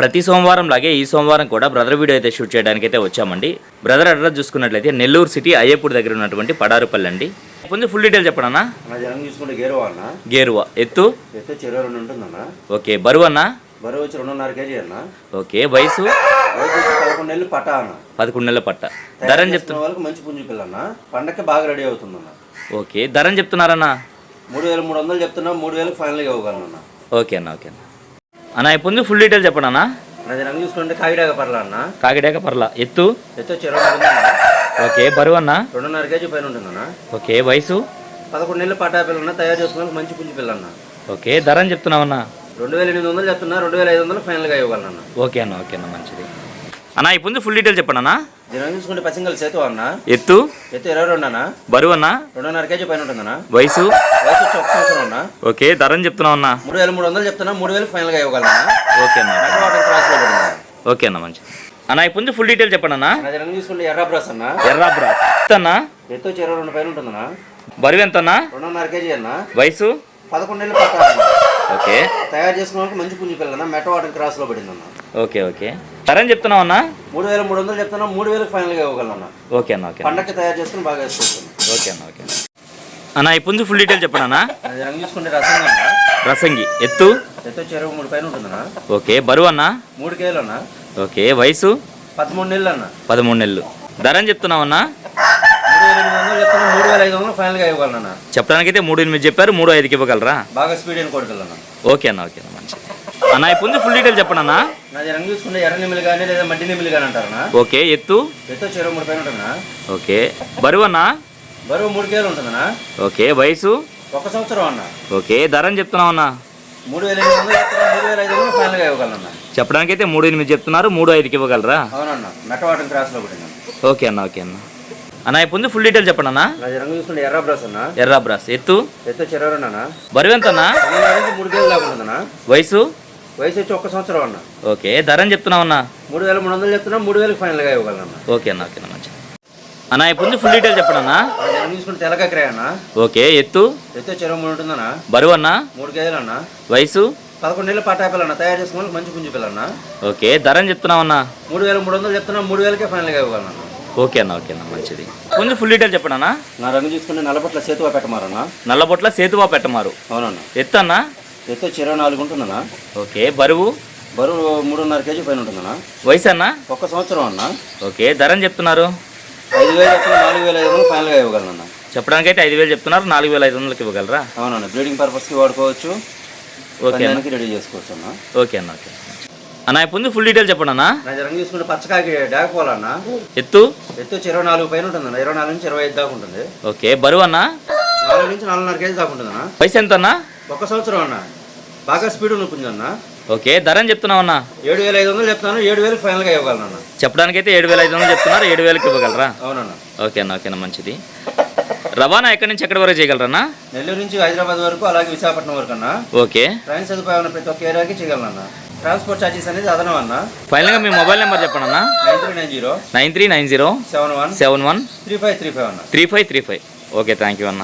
ప్రతి సోమవారం లాగే ఈ సోమవారం కూడా బ్రదర్ వీడియో అయితే షూట్ చేయడానికి అయితే వచ్చామండి. బ్రదర్ అడ్రస్ చూసుకున్నట్లయితే నెల్లూరు సిటీ అయ్యపూడి దగ్గర ఉన్నటువంటి పడారుపల్లి అండి. కొంచెం ఫుల్ డీటెయిల్ చెప్పండి. చూసుకుంటే గేరువా అన్న. గేరువా ఎత్తు చెరువు 2 ఉంటుందన్న. ఓకే. బరువు అన్న? బరువు వచ్చి 2.5 kg అన్న. ఓకే. వయసు? 11 నెలలు పట్ట అన్న. 11 నెలల పట్ట. ధరని చెప్తున్న వాళ్ళకి మంచి పుంజు పిల్ల అన్న. పండక్కి బాగా రెడీ అవుతుందన్న. ఓకే. ధరని చెప్తున్నారన్న? 3,300 చెప్తున్నా. 3,000 ఫైనల్గా ఇవ్వగలనన్న. ఓకే అన్న. ఓకే అన్న. ఇప్పుడు ఫుల్ డీటెయిల్ చెప్పండి అన్న. రంగు చూసుకుంటే కాకిడాక పర్ల అన్న. కాకిడాక పర్ల. ఎత్తు? చెరువు 2 ఓకే. బరువు అన్న? 2.5 kg పైన ఉంటుందన్న. ఓకే. వయసు? 11 నెలలు పట్టా పిల్లన్న. తయారు చేసుకోవడానికి మంచి పుంజు పిల్ల అన్న. ఓకే. ధరని చెప్తున్నావన్నా? 2,800 చెప్తున్నా. 2,500 ఫైనల్గా ఇవ్వగలనన్న. ఓకే అన్న. ఓకే అన్న. మంచిది అన్న. ఇప్పుడు ఫుల్ డీటెయిల్ చెప్పండి అన్న. చూసుకుంటే పసింగల్ సేతు అన్న. ఎత్తు? 22 అన్న. బరువు అన్న? 2.5 kg పైన ఉంటుందన్న. వయసు? 1 సంవత్సరం అన్న. ఓకే. ధరని చెప్తున్నావు అన్న? 3,300 చెప్తున్నా. 3,000 ఫైనల్గా ఇవ్వగలనా. ఓకే అన్న. ఓకే అన్న. మంచిది అన్న. ఇప్పుడు ఫుల్ డీటెయిల్ చెప్పండి అన్న. చూసుకుంటే ఎర్ర బ్రాస్ అన్న. ఎర్ర బ్రాస్ అన్న. ఎత్తు 22 పైన ఉంటుందన్న. బరువు ఎంత అన్న? 2.5 kg అన్న. వయసు? 11 నెలలు పట్టాలన్న. ఓకే. తయారు చేసుకోవడానికి మంచి పుంజు పిల్లన్న. మెటవాటర్ క్రాస్ లో పడిందన్న. ఓకే. ఓకే. ధరని చెప్తున్నావు అన్న? 3,300 చెప్తున్నా. 3,000 ఫైనల్గా ఇవ్వగలన్నా. ఓకే అన్న. ఓకే. పండక్కి తయారు చేసుకుని బాగా వేసుకుంటాను. ఓకే అన్న. ఓకే అన్న. ఇప్పుడు ఫుల్ డీటెయిల్ చెప్పండి అన్న. రంగు చూసుకుంటే రసంగి అన్న. రసంగి. ఎత్తు? చెరువు 3 పైన ఉంటుందన్న. ఓకే. బరువు అన్న? 3 kg అన్న. ఓకే. వయసు? 13 నెలలు అన్న. 13 నెలలు. ధరని చెప్తున్నావు అన్న? 3,800 చెప్తున్నా. 3,500 ఫైనల్గా ఇవ్వగలన్నా. చెప్పడానికైతే 3,800 చెప్పారు. 3,500కి ఇవ్వగలరా? బాగా స్పీడ్ అని కొడుకెళ్ళన్నా. ఓకే అన్న. ఓకే అన్న. మంచిది అన్న. ఇప్పుడు ఫుల్ డీటెయిల్ చెప్పండి అన్న. రంగు చూసుకుంటే ఎర్ర నిమిలి కానీ లేదా మడ్డి నిమిలి కానీ అంటారన్నా. ఓకే. ఎత్తు? చెరువు 3 పైన ఉంటుందన్నా. ఓకే. బరువు అన్న? బరువు 3 kg ఉంటుందన్నా. ఓకే. వయసు? 1 సంవత్సరం అన్న. ఓకే. ధరని చెప్తున్నావు అన్న? 3,800 చెప్తున్నా. 3,500 ఫైనల్గా ఇవ్వగలన్నా. చెప్పడానికైతే 3,800 చెప్తున్నారు. 3,500కి ఇవ్వగలరా? అవునన్న. మెటవాటర్ క్రాస్ లో పడింది. ఓకే అన్న. ఓకే అన్న. అన్న ఇప్పుడు ఫుల్ డీటెయిల్ చెప్పండి అన్న. రంగు చూసుకుంటే ఎర్ర బ్రాస్ అన్న. ఎర్ర బ్రాస్. ఎత్తు? చెరువు 2 అన్న. బరువు ఎంత అన్న? 3 kg దాకా ఉంటుందన్నా. వయసు? వయసు వచ్చి 1 సంవత్సరం అన్న. ఓకే. ధరని చెప్తున్నావు అన్న? 3,300 చెప్తున్నా. 3,000 ఫైనల్గా ఇవ్వగలన్నా. ఓకే అన్న. ఓకే అన్న. మంచిది అన్న. ఇప్పుడు ఫుల్ డీటెయిల్ చెప్పండి అన్న. రంగు చూసుకుంటే తెల్లకాయ అన్న. ఓకే. ఎత్తు? చెరువు 3 ఉంటుందన్నా. బరువు అన్న? 3 kg అన్న. వయసు? 11 నెలలు పట్టా పిల్లన్న. తయారు చేసుకోవడానికి మంచి పుంజు పిల్లన్న. ఓకే. ధరని చెప్తున్నావు అన్న? 3,300 చెప్తున్నా. 3,000కే ఫైనల్గా ఇవ్వగలన్నా. ఓకే అన్న. ఓకే అన్న. మంచిది కొంచెం ఫుల్ డీటెయిల్ చెప్పండి అన్న. నా రంగు చూసుకుంటే నల్లబొట్ల సేతువా పెట్టమారన్న. నల్లబొట్ల సేతువా పెట్టమారు. అవునన్న. ఎత్తు అన్న? ఎత్తు 24 ఉంటుందన్న. ఓకే. బరువు? బరువు 3.5 kg పైన ఉంటుందన్న. వయసు అన్న? 1 సంవత్సరం అన్న. ఓకే. ధరని చెప్తున్నారు? 5,000 చెప్తున్నా. 4,500 ఫైనల్గా ఇవ్వగలనన్న. చెప్పడానికైతే 5,000 చెప్తున్నారు. 4,500కి ఇవ్వగలరా? అవునన్న. బ్రీడింగ్ పర్పస్కి వాడుకోవచ్చు. ఓకే. రెడీ చేసుకోవచ్చు అన్న. ఓకే అన్న. ఓకే అన్న. ఇప్పుడు ఫుల్ డీటెయిల్ చెప్పండి అన్న. నా రంగు చూసుకుంటే పచ్చకాకి డాకపోలన్న. ఎత్తు? ఎత్తు 24 పైన ఉంటుందన్న. 24 నుంచి 25 దాకా ఉంటుంది. ఓకే. బరువు అన్న? 4 నుంచి 4.5 kg దాకా ఉంటుందన్న. వయసు ఎంత అన్న? 1 సంవత్సరం అన్న. బాగా స్పీడ్ ఉంటుందన్న. ఓకే. ధరని చెప్తున్నావు అన్న? 7,500 చెప్తాను. 7,000 ఫైనల్గా ఇవ్వగలనన్న. చెప్పడానికైతే 7,500 చెప్తున్నారు. 7,000కి ఇవ్వగలరా? అవునన్న. ఓకే అన్న. ఓకేనా. మంచిది. రవాణా ఎక్కడి నుంచి ఎక్కడి వరకు చేయగలరన్నా? నెల్లూరు నుంచి హైదరాబాద్ వరకు, అలాగే విశాఖపట్నం వరకు అన్న. ఓకే. ట్రైన్ సదుపాయం ఉన్న ప్రతి ఒక్క ఏరియాకి చేయగలనన్న. ట్రాన్స్పోర్ట్ ఛార్జెస్ అనేది అదనం అన్న. ఫైనల్గా మీ మొబైల్ నెంబర్ చెప్పండి అన్న. 9390 9390 71 71 3535 అన్న. 3535. ఓకే. థ్యాంక్ యూ అన్న.